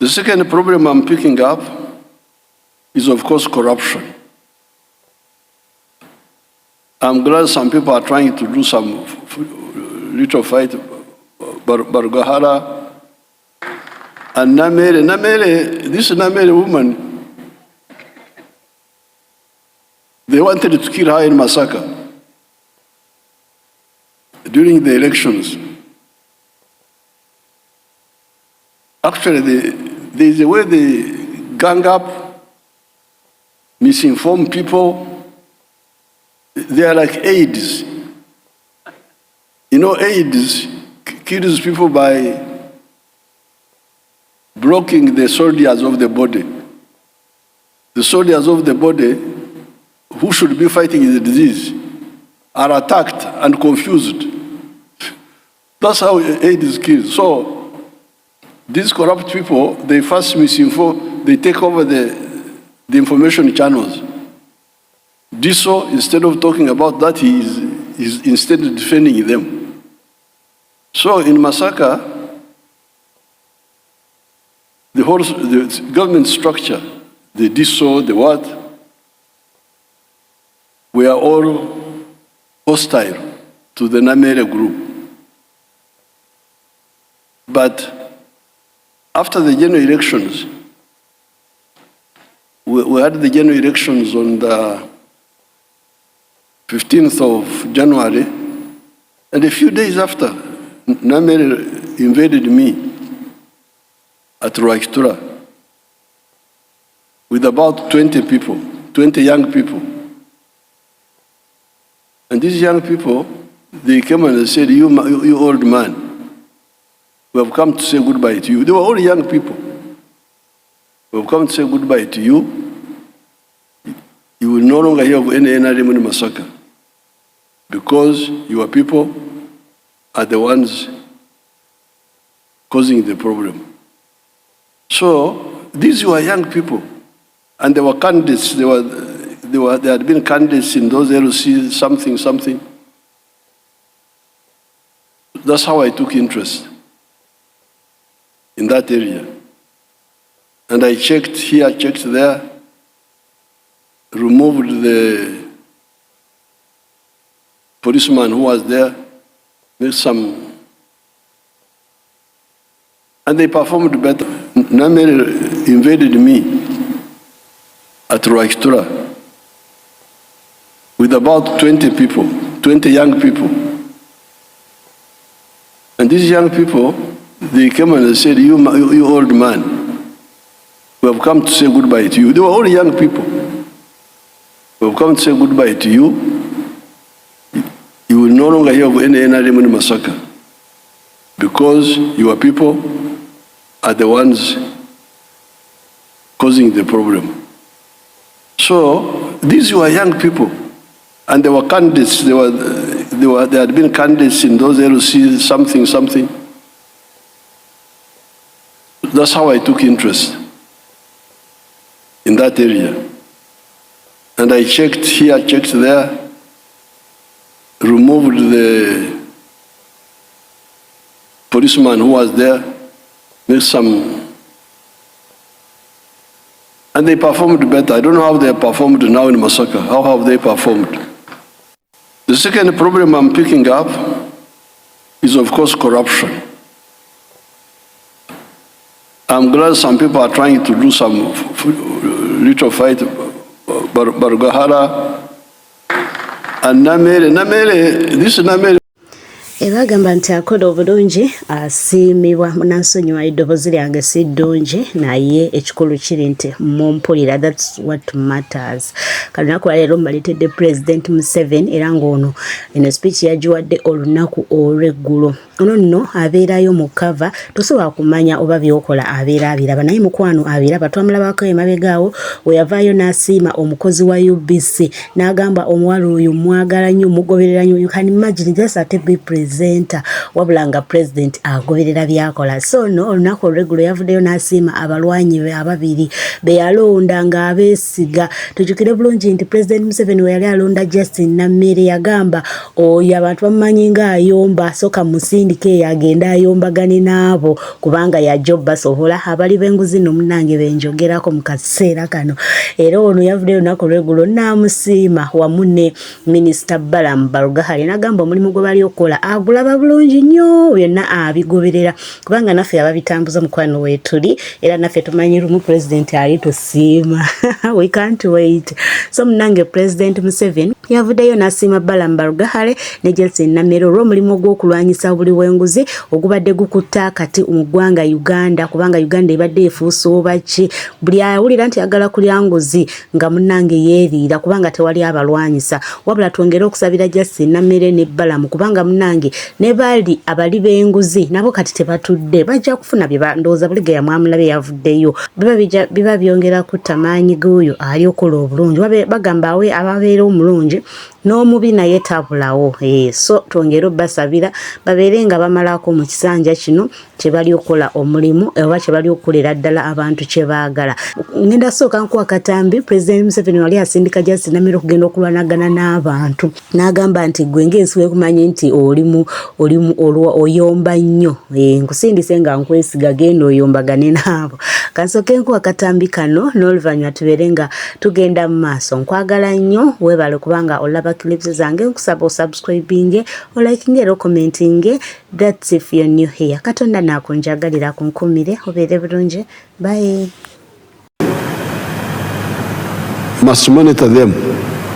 The second problem I'm picking up is, of course, corruption. I'm glad some people are trying to do some little fight, Bargahara and Nameere. This Nameere woman, they wanted to kill her in Masaka during the elections. Actually, there's a way they gang up, misinform people. They are like AIDS. You know, AIDS kills people by blocking the soldiers of the body. The soldiers of the body, who should be fighting the disease, are attacked and confused. That's how AIDS kills. So these corrupt people, they first misinform, they take over the information channels. Diso, instead of talking about that, he is instead defending them. So in Masaka, the government structure, the Diso, the what, we are all hostile to the Nameere group. But after the general elections, we had the general elections on the 15th of January, and a few days after, Nameere invaded me at Rwaikitura with about 20 people, 20 young people. And these young people, they came and they said, you old man, we have come to say goodbye to you. They were all young people. We have come to say goodbye to you. You will no longer hear of any NRM in Masaka, because your people are the ones causing the problem. So these were young people, and they were candidates. They had been candidates in those LC something. That's how I took interest in that area. And I checked here, checked there, removed the policeman who was there, made some, and they performed better. Nameere invaded me at Rwaikitura with about 20 people, 20 young people. And these young people, they came and they said, you old man, we have come to say goodbye to you. They were all young people. We have come to say goodbye to you. You will no longer hear of any NRM in Masaka, because your people are the ones causing the problem. So these were young people, and they were candidates. They had been candidates in those LC something. That's how I took interest in that area. And I checked here, checked there, removed the policeman who was there, made some, and they performed better. I don't know how they performed now in Masaka. How have they performed? The second problem I'm picking up is, of course, corruption. I'm glad some people are trying to do some little fight, Bargahara and Nameere. This Nameere. Ebagamba nti akola obulungi asiimibwa munansonyiwa eddoboozi lyange si ddungi naye ekikulu kiri nti mumpulira, that's what matters. Kalunaku leero mbaleetedde President Museveni era ng'ono eno speech yagiwadde olunaku olw'eggulo. Ono nno abeerayo mu cover, tosobola kumanya oba byokola abeera abiraba, naye mukwano abiraba. Twamulabako emabegaawo we yavaayo n'asiima omukozi wa UBC n'agamba omuwala oyo mwagala nnyo, mugoberera nnyo. You can imagine just a be president presenter wabula nga president agoberera byakola. So no olunaku olweggulo yavuddeyo n'asiima abalwanyi be ababiri be yalonda nga abeesiga. Tujjukire bulungi nti president Museveni we yali alonda Justine Nameere yagamba oyo abantu bamumanyi nga ayomba soka musindike yagenda ayombagane naabo kubanga yajjo basobola abali b'enguzi no munnange benjogerako mu kaseera kano. Era ono yavuddeyo olunaku olweggulo n'amusiima wamu ne minisita Balam And n'agamba omulimu gwe bali okola agulaba bulungi nnyo byonna abigoberera kubanga naffe ababitambuza mukwano weetuli era naffe tumanyi lumu president ali tusiima. We can't wait. So munnange president Museveni yavuddeyo n'asiima Balam And ne Justine Nameere olw'omulimu gw'okulwanyisa obuli bw'enguzi ogubadde gukutta kati mu ggwanga Uganda kubanga Uganda ebadde efuusa obaki buli awulira nti agala kulya nguzi nga munnange yeeriira kubanga tewali abalwanyisa wabula twongere okusabira Justine Nameere ne Balam kubanga munnange ne bali abali b'enguzi nabo kati tebatudde bajja kufuna bye bandooza bulige yamwamulabe yavuddeyo biba byongera kutta maanyi g'oyo ali okola obulungi bagamba awe ababeera omulungi n'omubi naye tabulawo. So twongere basabira babeere nga bamalako mu kisanja kino kye bali okola omulimu oba kye bali okolera ddala abantu kye baagala. Ngenda sooka nkuwa katambi president Museveni wali asindika Justine Nameere okugenda okulwanagana n'abantu n'agamba nti gwe ng'ensi kumanya nti olimu oyomba nnyo nkusindise nga nkwesiga genda oyombagane naabo. Kansooke nkuwa katambi kano n'oluvannyuma tubeere nga tugenda mu maaso. Nkwagala nnyo weebale kubanga olaba clips zange nkusaba osubscribing oliking era commenting. That's if you're new here. Katonda nakunjagalira kunkumire obeere bulungi. Bye. Must monitor them,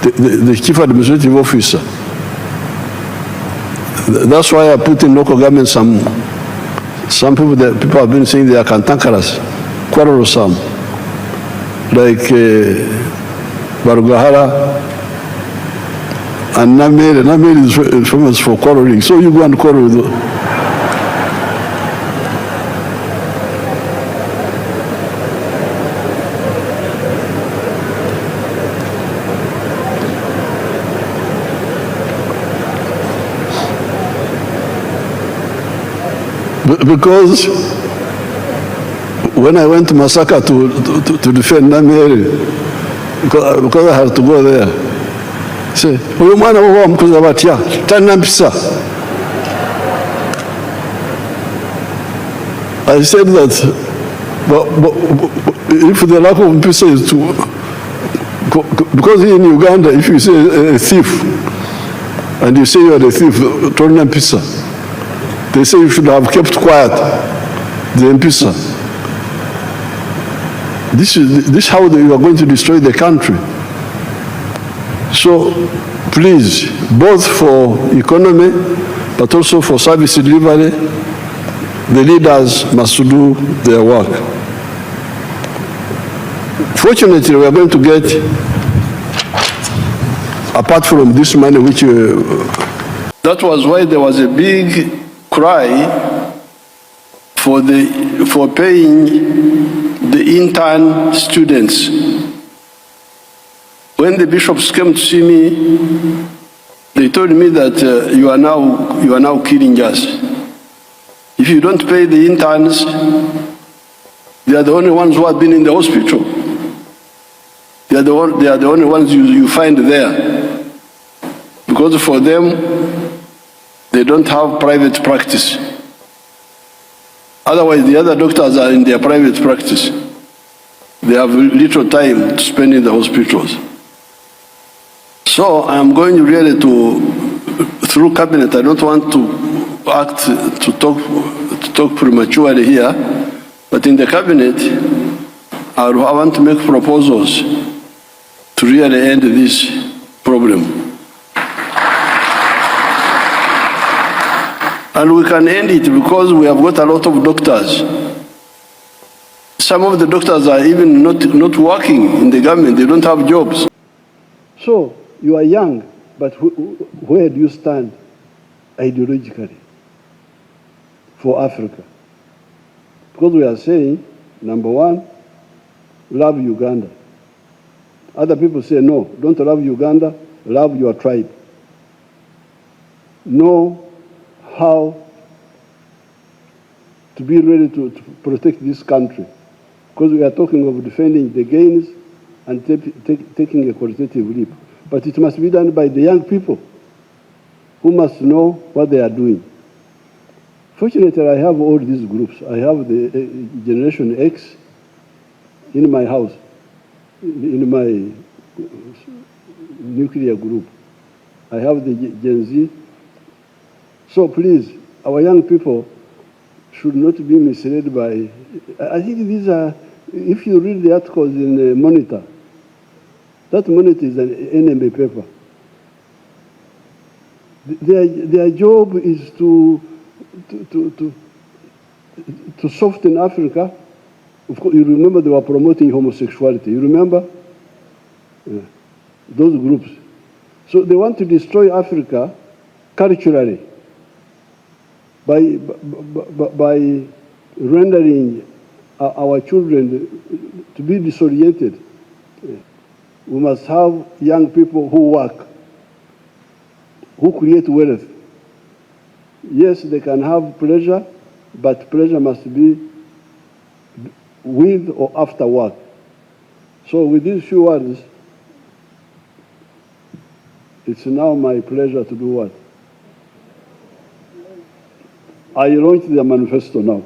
the chief administrative officer. That's why I put in local government some people that people have been saying they are cantankerous, quarrelsome, like Barugahara and Nameere. Nameere is famous for quarreling, so you go and quarrel with them. Because when I went to Masaka to defend Nameere, because I had to go there, say, "Uyu mwana wa mkuza batya, tana mpisa." I said that, but if the lack of mpisa is to, because in Uganda, if you say a thief, and you say you are a thief, tana mpisa. They say you should have kept quiet, the M-Pesa. This is how you are going to destroy the country. So please, both for economy, but also for service delivery, the leaders must do their work. Fortunately, we are going to get, apart from this money which... that was why there was a big cry for paying the intern students. When the bishops came to see me, they told me that you are now killing us. If you don't pay the interns, they are the only ones who have been in the hospital. They are the only ones you find there, because for them, they don't have private practice. Otherwise, the other doctors are in their private practice. They have little time to spend in the hospitals. So I'm going really through cabinet. I don't want to talk prematurely here, but in the cabinet, I want to make proposals to really end this problem. And we can end it because we have got a lot of doctors. Some of the doctors are even not working in the government. They don't have jobs. So you are young, but where do you stand ideologically for Africa? Because we are saying, number one, love Uganda. Other people say, no, don't love Uganda, love your tribe. Know how to be ready to protect this country. Because we are talking of defending the gains and taking a qualitative leap. But it must be done by the young people who must know what they are doing. Fortunately, I have all these groups. I have the Generation X in my house, in my nuclear group. I have the Gen Z. So please, our young people should not be misled by, I think these are, if you read the articles in Monitor, that Monitor is an enemy paper. Their job is to soften Africa. Of course, you remember they were promoting homosexuality. You remember? Yeah. Those groups. So they want to destroy Africa culturally by rendering our children to be disoriented. We must have young people who work, who create wealth. Yes, they can have pleasure, but pleasure must be with or after work. So with these few words, it's now my pleasure to do what? I launched the manifesto now.